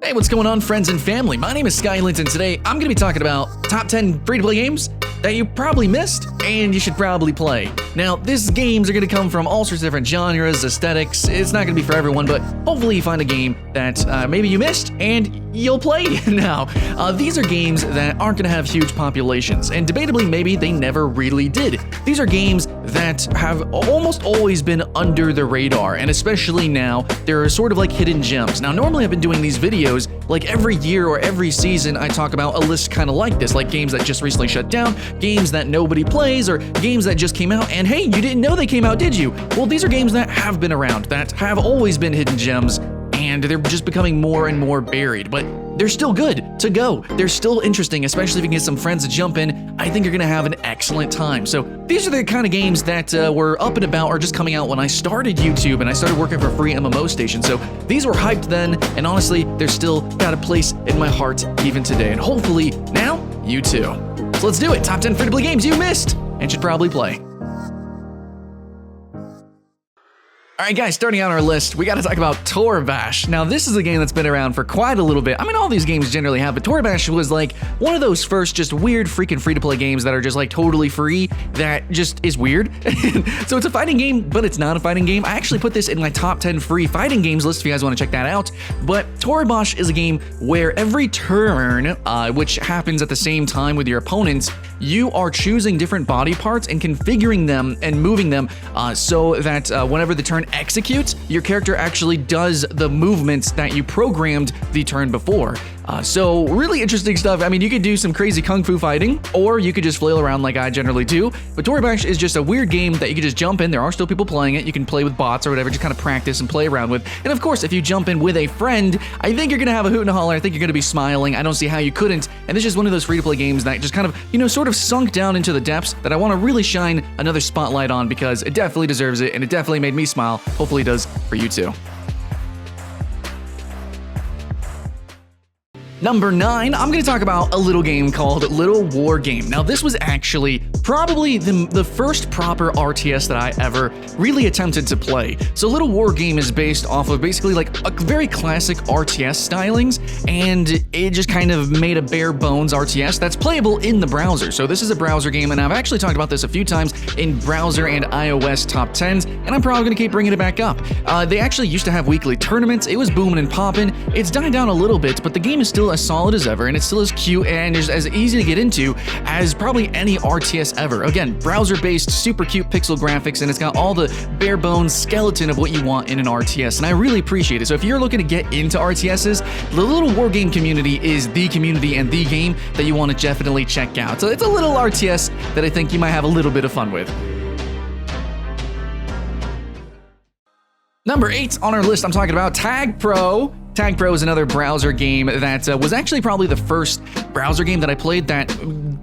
Hey, what's going on, friends and family? My name is Skylent, and today I'm going to be talking about top 10 free-to-play games that you probably missed and you should probably play. Now, these games are going to come from all sorts of different genres, aesthetics. It's not going to be for everyone, but hopefully you find a game that maybe you missed and you'll play now. These are games that aren't going to have huge populations, and debatably, maybe they never really did. These are games that have almost always been under the radar, and especially now, they're sort of like hidden gems. Now, normally I've been doing these videos like every year or every season. I talk about a list kind of like this, like games that just recently shut down, games that nobody plays, or games that just came out, and hey, you didn't know they came out, did you? Well, these are games that have been around, that have always been hidden gems, and they're just becoming more and more buried, but they're still good to go. They're still interesting, especially if you can get some friends to jump in. I think you're gonna have an excellent time. So these are the kind of games that were up and about or just coming out when I started YouTube and I started working for free MMOstation. So these were hyped then, and honestly, they're still got a place in my heart even today. And hopefully now, you too. So let's do it. Top 10 free-to-play games you missed and should probably play. Alright guys, starting out our list, we gotta talk about Toribash. Now this is a game that's been around for quite a little bit. I mean, all these games generally have, but Toribash was like one of those first just weird freaking free-to-play games that are just like totally free, that just is weird. So it's a fighting game, but it's not a fighting game. I actually put this in my top 10 free fighting games list if you guys want to check that out. But Toribash is a game where every turn, which happens at the same time with your opponents, you are choosing different body parts and configuring them and moving them so that whenever the turn executes, your character actually does the movements that you programmed the turn before. So really interesting stuff. I mean, you could do some crazy kung fu fighting, or you could just flail around like I generally do. But Toribash is just a weird game that you can just jump in. There are still people playing it. You can play with bots or whatever, just kind of practice and play around with. And of course, if you jump in with a friend, I think you're gonna have a hoot and a holler. I think you're gonna be smiling. I don't see how you couldn't. And this is one of those free-to-play games that just kind of, you know, sort of sunk down into the depths that I want to really shine another spotlight on because it definitely deserves it, and it definitely made me smile. Hopefully it does for you too. Number 9, I'm going to talk about a little game called Little War Game. Now, this was actually probably the first proper RTS that I ever really attempted to play. So Little War Game is based off of basically like a very classic RTS stylings, and it just kind of made a bare bones RTS that's playable in the browser. So this is a browser game, and I've actually talked about this a few times in browser and iOS top 10s, and I'm probably going to keep bringing it back up. They actually used to have weekly tournaments. It was booming and popping. It's died down a little bit, but the game is still as solid as ever, and it's still as cute and is as easy to get into as probably any RTS ever. Again, browser-based, super cute pixel graphics, and it's got all the bare bones skeleton of what you want in an RTS, and I really appreciate it. So if you're looking to get into RTSs, the Little War Game community is the community and the game that you want to definitely check out. So it's a little RTS that I think you might have a little bit of fun with. Number 8 on our list, I'm talking about Tag Pro. Tag Pro is another browser game that was actually probably the first browser game that I played that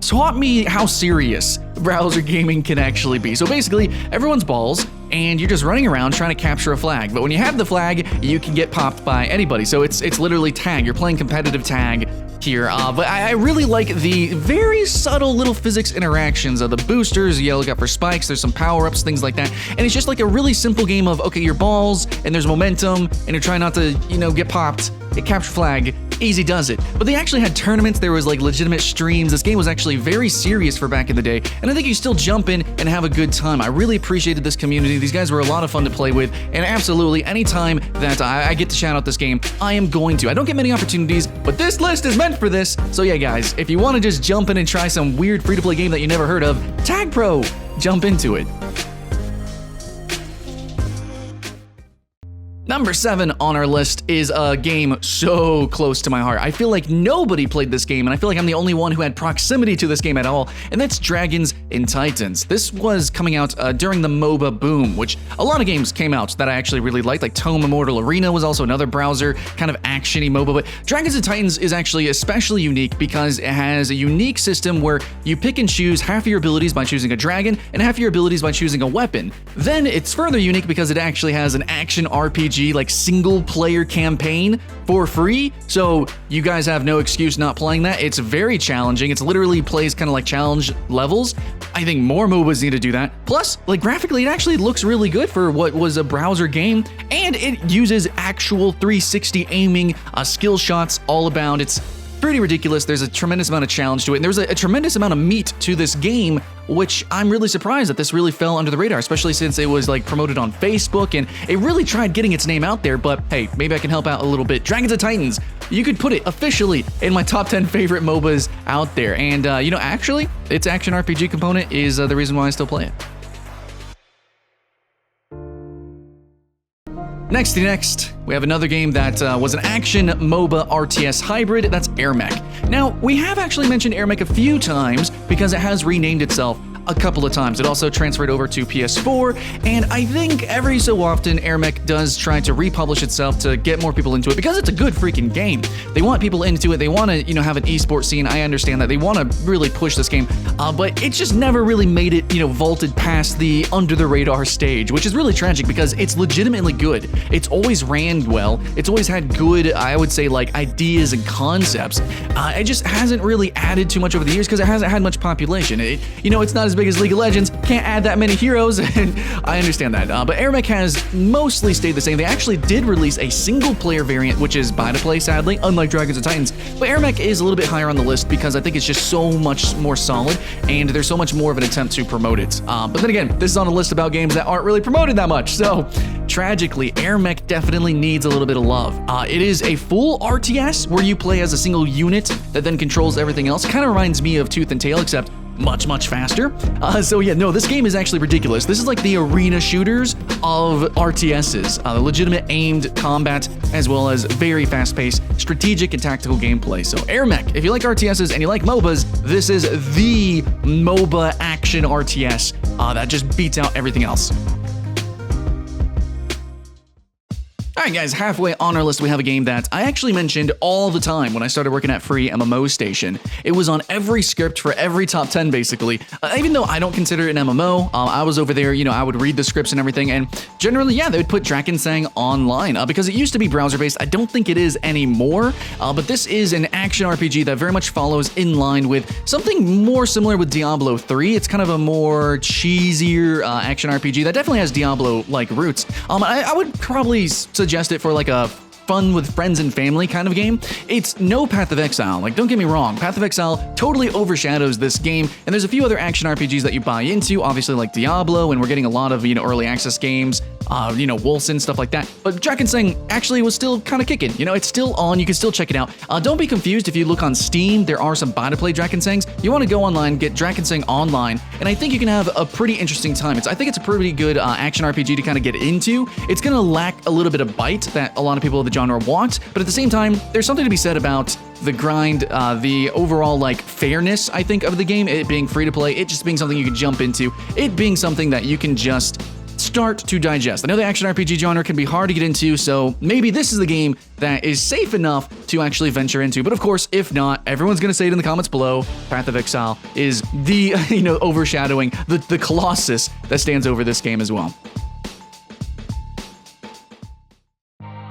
taught me how serious browser gaming can actually be. So basically, everyone's balls, and you're just running around trying to capture a flag. But when you have the flag, you can get popped by anybody. So it's literally tag. You're playing competitive tag here. But I really like the very subtle little physics interactions of the boosters. You look out for spikes, there's some power-ups, things like that. And it's just like a really simple game of, okay, your balls, and there's momentum, and you're trying not to, you know, get popped. It capture flag, easy does it. But they actually had tournaments, there was like legitimate streams. This game was actually very serious for back in the day, and I think you still jump in and have a good time. I really appreciated this community. These guys were a lot of fun to play with, and absolutely anytime that I get to shout out this game, I am going to. I don't get many opportunities, but this list is meant for this. So yeah, guys, if you want to just jump in and try some weird free-to-play game that you never heard of, Tag Pro, jump into it. Number 7 on our list is a game so close to my heart. I feel like nobody played this game, and I feel like I'm the only one who had proximity to this game at all, and that's Dragons and Titans. This was coming out during the MOBA boom, which a lot of games came out that I actually really liked, like Tome Immortal Arena was also another browser, kind of action-y MOBA, but Dragons and Titans is actually especially unique because it has a unique system where you pick and choose half of your abilities by choosing a dragon and half of your abilities by choosing a weapon. Then it's further unique because it actually has an action RPG like single player campaign for free, so you guys have no excuse not playing that. It's very challenging. It's literally plays kind of like challenge levels, I think more MOBAs need to do that. Plus, like graphically, it actually looks really good for what was a browser game, and it uses actual 360 aiming, skill shots all about. It's pretty ridiculous. There's a tremendous amount of challenge to it, and there's a tremendous amount of meat to this game, which I'm really surprised that this really fell under the radar, especially since it was like promoted on Facebook, and it really tried getting its name out there. But hey, maybe I can help out a little bit. Dragons and Titans, you could put it officially in my top 10 favorite MOBAs out there. And you know, actually, its action RPG component is the reason why I still play it. Next, we have another game that was an action MOBA RTS hybrid, that's Airmech. Now, we have actually mentioned Airmech a few times because it has renamed itself a couple of times. It also transferred over to PS4, and I think every so often Airmech does try to republish itself to get more people into it because it's a good freaking game. They want people into it. They want to, you know, have an esports scene. I understand that. They want to really push this game, but it's just never really made it, you know, vaulted past the under the radar stage, which is really tragic because it's legitimately good. It's always ran well. It's always had good, I would say, like ideas and concepts. It just hasn't really added too much over the years because it hasn't had much population. You know, it's not as big as League of Legends, can't add that many heroes, and I understand that. But Airmech has mostly stayed the same. They actually did release a single-player variant, which is buy-to-play, sadly, unlike Dragons and Titans. But Airmech is a little bit higher on the list because I think it's just so much more solid, and there's so much more of an attempt to promote it. But then again, this is on a list about games that aren't really promoted that much, so tragically, Airmech definitely needs a little bit of love. It is a full RTS where you play as a single unit that then controls everything else. Kind of reminds me of Tooth and Tail, except much faster. So yeah, no, this game is actually ridiculous. This is like the arena shooters of RTSs, the legitimate aimed combat, as well as very fast-paced strategic and tactical gameplay. So Airmech, if you like RTSs and you like MOBAs, this is the MOBA action RTS that just beats out everything else. Alright guys, halfway on our list we have a game that I actually mentioned all the time when I started working at Free MMO Station. It was on every script for every top 10 basically. Even though I don't consider it an MMO, I was over there, you know, I would read the scripts and everything, and generally, yeah, they would put Drakensang Online because it used to be browser-based. I don't think it is anymore, but this is an action RPG that very much follows in line with something more similar with Diablo 3. It's kind of a more cheesier action RPG that definitely has Diablo-like roots. I would probably suggest it for like a fun with friends and family kind of game. It's no Path of Exile, like don't get me wrong, Path of Exile totally overshadows this game, and there's a few other action RPGs that you buy into, obviously like Diablo, and we're getting a lot of, you know, early access games, you know, Wolfson, stuff like that, but Drakensang actually was still kind of kicking, you know, it's still on, you can still check it out. Don't be confused if you look on Steam, there are some buy-to-play Drakensangs. You want to go online, get Drakensang Online, and I think you can have a pretty interesting time. I think it's a pretty good action RPG to kind of get into. It's going to lack a little bit of bite that a lot of people of the genre want, but at the same time, there's something to be said about the grind, the overall like fairness, I think, of the game, it being free to play, it just being something you can jump into, it being something that you can just start to digest. I know the action RPG genre can be hard to get into, so maybe this is the game that is safe enough to actually venture into. But of course, if not, everyone's going to say it in the comments below. Path of Exile is the, you know, overshadowing, the colossus that stands over this game as well.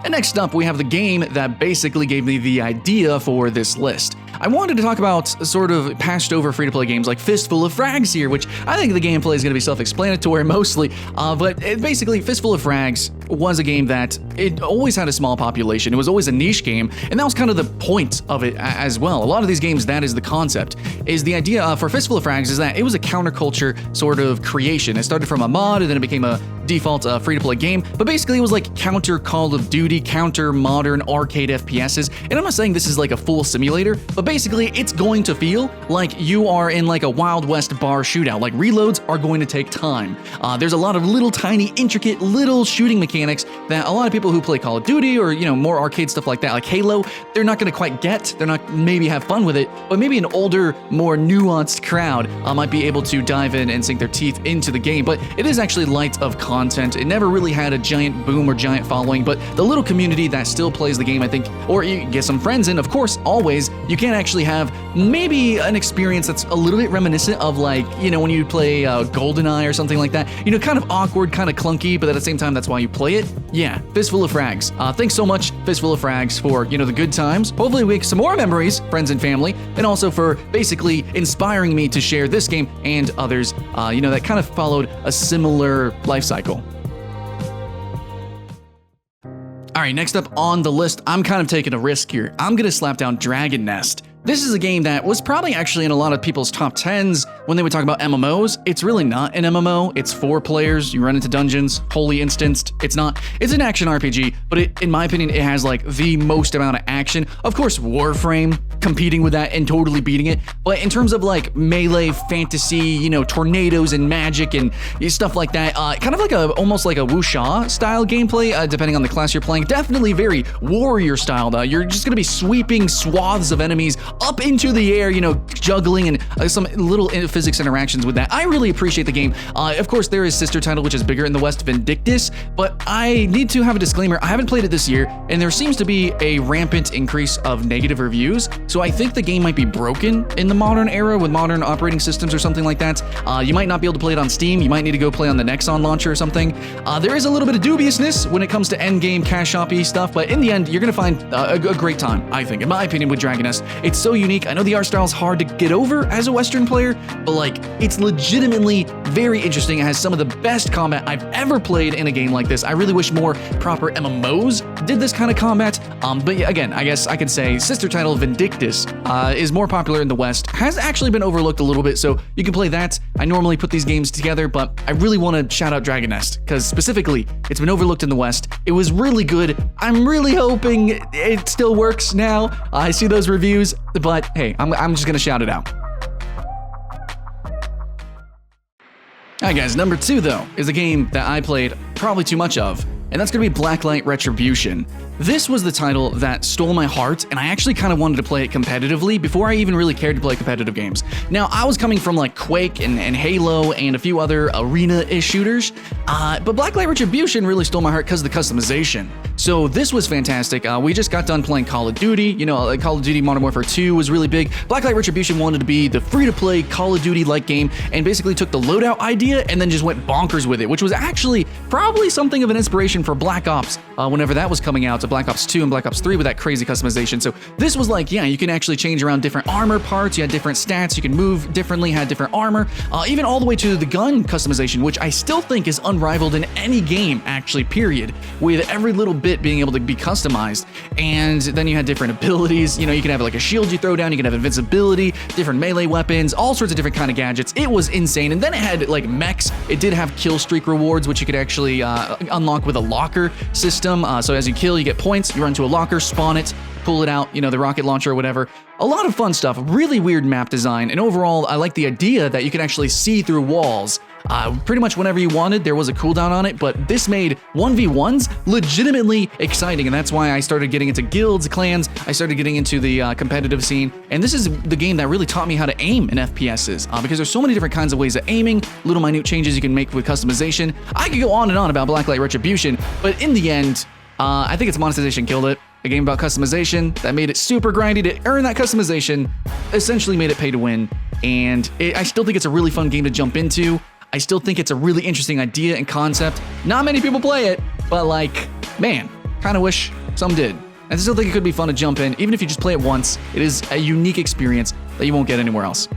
And next up, we have the game that basically gave me the idea for this list. I wanted to talk about sort of passed over free-to-play games like Fistful of Frags here, which I think the gameplay is going to be self-explanatory mostly, but basically Fistful of Frags was a game that it always had a small population. It was always a niche game, and that was kind of the point of it as well. A lot of these games, that is the concept, is the idea for Fistful of Frags is that it was a counterculture sort of creation. It started from a mod, and then it became a default free-to-play game, but basically it was like counter Call of Duty, counter modern arcade FPSs, and I'm not saying this is like a full simulator, but basically it's going to feel like you are in like a Wild West bar shootout. Like reloads are going to take time. There's a lot of little tiny intricate little shooting mechanics that a lot of people who play Call of Duty or, you know, more arcade stuff like that, like Halo, they're not going to quite get. They're not maybe have fun with it, but maybe an older, more nuanced crowd might be able to dive in and sink their teeth into the game. But it is actually light of concept. content. It never really had a giant boom or giant following, but the little community that still plays the game, I think, or you get some friends in, of course, always, you can actually have maybe an experience that's a little bit reminiscent of like, you know, when you play GoldenEye or something like that, you know, kind of awkward, kind of clunky, but at the same time, that's why you play it. Yeah, Fistful of Frags. Thanks so much, Fistful of Frags, for, you know, the good times. Hopefully we make some more memories, friends and family, and also for basically inspiring me to share this game and others, you know, that kind of followed a similar life cycle. All right, next up on the list, I'm kind of taking a risk here. I'm gonna slap down Dragon Nest. This is a game that was probably actually in a lot of people's top 10s when they would talk about MMOs. It's really not an MMO. It's 4 players. You run into dungeons, wholly instanced. It's an action RPG, but in my opinion, it has like the most amount of action. Of course, Warframe competing with that and totally beating it. But in terms of like melee fantasy, you know, tornadoes and magic and stuff like that, kind of like almost like a wuxia style gameplay, depending on the class you're playing. Definitely very warrior style though. You're just gonna be sweeping swaths of enemies up into the air, you know, juggling and some little physics interactions with that. I really appreciate the game. Of course, there is sister title, which is bigger in the West, Vindictus, but I need to have a disclaimer. I haven't played it this year, and there seems to be a rampant increase of negative reviews, so I think the game might be broken in the modern era with modern operating systems or something like that. You might not be able to play it on Steam. You might need to go play on the Nexon launcher or something. There is a little bit of dubiousness when it comes to endgame cash shop-y stuff, but in the end, you're gonna find a great time, I think, in my opinion, with Dragon Nest. It's so unique. I know the art style is hard to get over as a Western player, but like, it's legitimately very interesting. It has some of the best combat I've ever played in a game like this. I really wish more proper MMOs did this kind of combat. But again, I guess I could say sister title Vindictus is more popular in the West, has actually been overlooked a little bit, so you can play that. I normally put these games together, but I really want to shout out Dragon Nest, because specifically, it's been overlooked in the West. It was really good. I'm really hoping it still works now. I see those reviews, but hey, I'm just gonna shout it out. Alright guys, number 2 though, is a game that I played probably too much of, and that's gonna be Blacklight Retribution. This was the title that stole my heart, and I actually kind of wanted to play it competitively before I even really cared to play competitive games. Now, I was coming from like Quake and Halo and a few other arena-ish shooters, but Blacklight Retribution really stole my heart because of the customization. So this was fantastic. We just got done playing Call of Duty. You know, Call of Duty Modern Warfare 2 was really big. Blacklight Retribution wanted to be the free-to-play Call of Duty-like game and basically took the loadout idea and then just went bonkers with it, which was actually probably something of an inspiration for Black Ops whenever that was coming out, to Black Ops 2 and Black Ops 3 with that crazy customization. So this was like, yeah, you can actually change around different armor parts, you had different stats, you can move differently, had different armor, even all the way to the gun customization, which I still think is unrivaled in any game, actually, period, with every little bit being able to be customized. And then you had different abilities, you know, you can have like a shield you throw down, you can have invincibility, different melee weapons, all sorts of different kind of gadgets. It was insane. And then it had like mechs. It did have kill streak rewards, which you could actually unlock with a locker system. So as you kill, you get points, you run to a locker, spawn it, pull it out, you know, the rocket launcher or whatever. A lot of fun stuff, really weird map design, and overall, I like the idea that you can actually see through walls. Pretty much whenever you wanted, there was a cooldown on it, but this made 1v1s legitimately exciting, and that's why I started getting into guilds, clans, I started getting into the competitive scene, and this is the game that really taught me how to aim in FPSs, because there's so many different kinds of ways of aiming, little minute changes you can make with customization. I could go on and on about Blacklight Retribution, but in the end, I think its monetization killed it. A game about customization that made it super grindy to earn that customization, essentially made it pay to win, and I still think it's a really fun game to jump into. I still think it's a really interesting idea and concept. Not many people play it, but like, man, kind of wish some did. I still think it could be fun to jump in, even if you just play it once. It is a unique experience that you won't get anywhere else.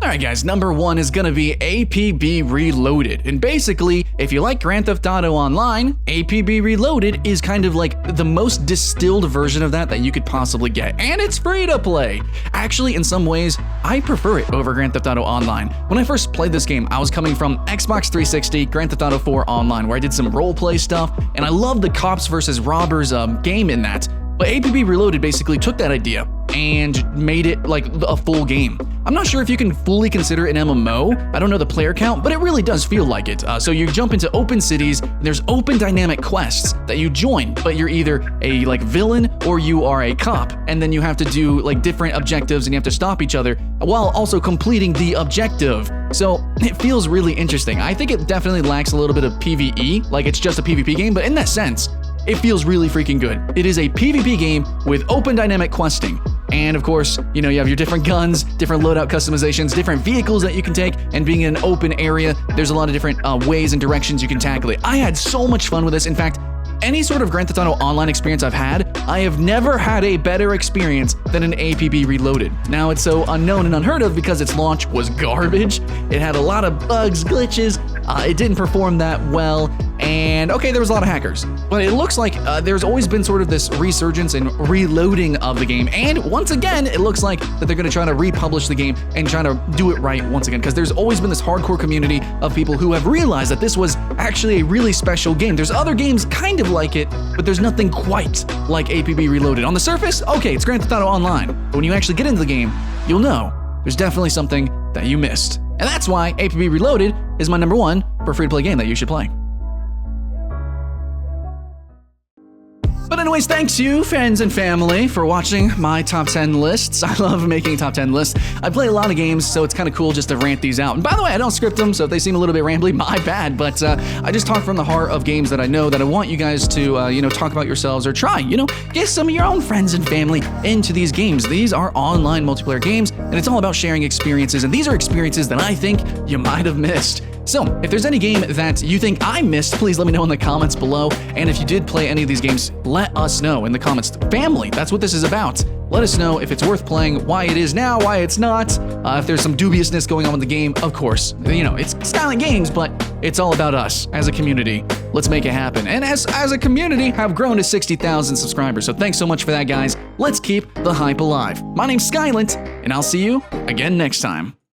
Alright guys, number 1 is gonna be APB Reloaded, and basically, if you like Grand Theft Auto Online, APB Reloaded is kind of like the most distilled version of that you could possibly get, and it's free to play! Actually, in some ways, I prefer it over Grand Theft Auto Online. When I first played this game, I was coming from Xbox 360, Grand Theft Auto 4 Online, where I did some roleplay stuff, and I loved the cops versus robbers game in that. But APB Reloaded basically took that idea, and made it like a full game. I'm not sure if you can fully consider it an MMO. I don't know the player count, but it really does feel like it. So you jump into open cities, there's open dynamic quests that you join, but you're either a like villain or you are a cop, and then you have to do like different objectives and you have to stop each other while also completing the objective. So it feels really interesting. I think it definitely lacks a little bit of PvE, like it's just a PvP game, but in that sense, it feels really freaking good. It is a PvP game with open dynamic questing. And of course, you know, you have your different guns, different loadout customizations, different vehicles that you can take, and being in an open area, there's a lot of different ways and directions you can tackle it. I had so much fun with this. In fact, any sort of Grand Theft Auto Online experience I've had, I have never had a better experience than an APB Reloaded. Now, it's so unknown and unheard of because its launch was garbage. It had a lot of bugs, glitches, it didn't perform that well, and okay, there was a lot of hackers. But it looks like there's always been sort of this resurgence and reloading of the game, and once again, it looks like that they're gonna try to republish the game and try to do it right once again, because there's always been this hardcore community of people who have realized that this was actually a really special game. There's other games kind of like it, but there's nothing quite like APB Reloaded. On the surface, okay, it's Grand Theft Auto Online, but when you actually get into the game, you'll know there's definitely something that you missed. And that's why APB Reloaded is my #1 for free-to-play game that you should play. But anyways, thanks you, friends and family, for watching my top 10 lists. I love making top 10 lists. I play a lot of games, so it's kind of cool just to rant these out. And by the way, I don't script them, so if they seem a little bit rambly, my bad. But I just talk from the heart of games that I know that I want you guys to, you know, talk about yourselves or try, you know, get some of your own friends and family into these games. These are online multiplayer games, and it's all about sharing experiences. And these are experiences that I think you might have missed. So, if there's any game that you think I missed, please let me know in the comments below. And if you did play any of these games, let us know in the comments. Family, that's what this is about. Let us know if it's worth playing, why it is now, why it's not, if there's some dubiousness going on with the game. Of course, you know, it's Skylent Games, but it's all about us as a community. Let's make it happen. And as a community, have grown to 60,000 subscribers. So thanks so much for that, guys. Let's keep the hype alive. My name's Skylent, and I'll see you again next time.